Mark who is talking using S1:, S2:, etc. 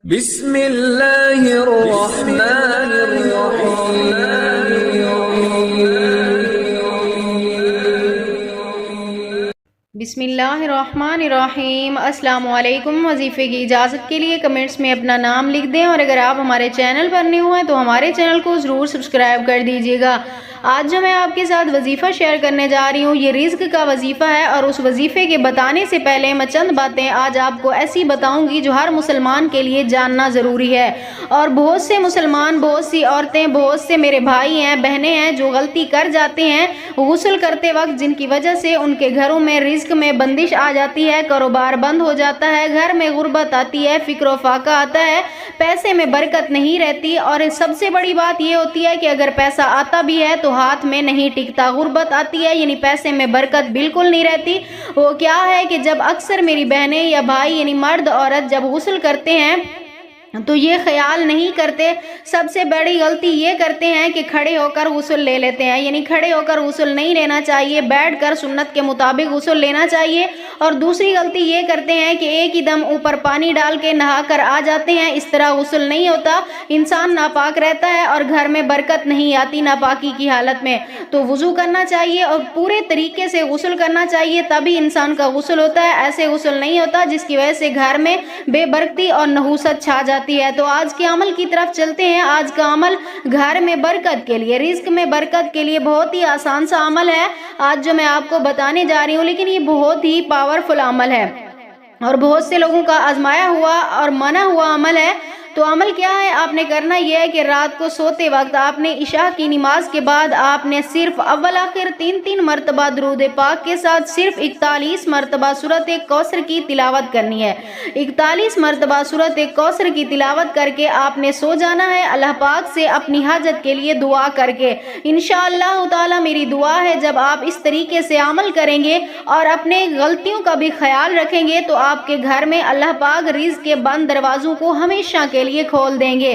S1: بسم اللہ الرحمن الرحیم۔
S2: بسم اللہ الرحمن الرحیم۔ السلام علیکم۔ وظیفے کی اجازت کے لیے کمنٹس میں اپنا نام لکھ دیں، اور اگر آپ ہمارے چینل پر نئے ہوئے تو ہمارے چینل کو ضرور سبسکرائب کر دیجیے گا۔ آج جو میں آپ کے ساتھ وظیفہ شیئر کرنے جا رہی ہوں، یہ رزق کا وظیفہ ہے، اور اس وظیفے کے بتانے سے پہلے میں چند باتیں آج آپ کو ایسی بتاؤں گی جو ہر مسلمان کے لیے جاننا ضروری ہے۔ اور بہت سے مسلمان، بہت سی عورتیں، بہت سے میرے بھائی ہیں، بہنیں ہیں جو غلطی کر جاتے ہیں غسل کرتے وقت، جن کی وجہ سے ان کے گھروں میں رزق میں بندش آ جاتی ہے، کاروبار بند ہو جاتا ہے، گھر میں غربت آتی ہے، فکر و فاقہ آتا ہے، پیسے میں برکت نہیں رہتی، اور سب سے بڑی بات یہ ہوتی ہے کہ اگر پیسہ آتا بھی ہے تو ہاتھ میں نہیں ٹکتا، غربت آتی ہے، یعنی پیسے میں برکت بالکل نہیں رہتی۔ وہ کیا ہے کہ جب اکثر میری بہنیں یا بھائی، یعنی مرد عورت جب غسل کرتے ہیں تو یہ خیال نہیں کرتے، سب سے بڑی غلطی یہ کرتے ہیں کہ کھڑے ہو کر غسل لے لیتے ہیں، یعنی کھڑے ہو کر غسل نہیں لینا چاہیے، بیٹھ کر سنت کے مطابق غسل لینا چاہیے۔ اور دوسری غلطی یہ کرتے ہیں کہ ایک ہی دم اوپر پانی ڈال کے نہا کر آ جاتے ہیں، اس طرح غسل نہیں ہوتا، انسان ناپاک رہتا ہے اور گھر میں برکت نہیں آتی ناپاکی کی حالت میں۔ تو وضو کرنا چاہیے اور پورے طریقے سے غسل کرنا چاہیے، تبھی انسان کا غسل ہوتا ہے، ایسے غسل نہیں ہوتا جس کی وجہ سے گھر میں بے برکتی اور نحوست چھا جاتی ہے۔ تو آج کے عمل کی طرف چلتے ہیں۔ آج کا عمل گھر میں برکت کے لیے، رزق میں برکت کے لیے بہت ہی آسان سا عمل ہے آج جو میں آپ کو بتانے جا رہی ہوں، لیکن یہ بہت ہی پاورفل عمل ہے اور بہت سے لوگوں کا آزمایا ہوا اور منع ہوا عمل ہے۔ تو عمل کیا ہے؟ آپ نے کرنا یہ ہے کہ رات کو سوتے وقت آپ نے عشاء کی نماز کے بعد آپ نے صرف اول آخر 3 مرتبہ درود پاک کے ساتھ صرف 41 مرتبہ سورۃ کوثر کی تلاوت کرنی ہے۔ 41 مرتبہ سورۃ کوثر کی تلاوت کر کے آپ نے سو جانا ہے، اللہ پاک سے اپنی حاجت کے لیے دعا کر کے۔ انشاءاللہ تعالی میری دعا ہے جب آپ اس طریقے سے عمل کریں گے اور اپنے غلطیوں کا بھی خیال رکھیں گے تو آپ کے گھر میں اللہ پاک رزق کے بند دروازوں کو ہمیشہ کے لیے کھول دیں گے۔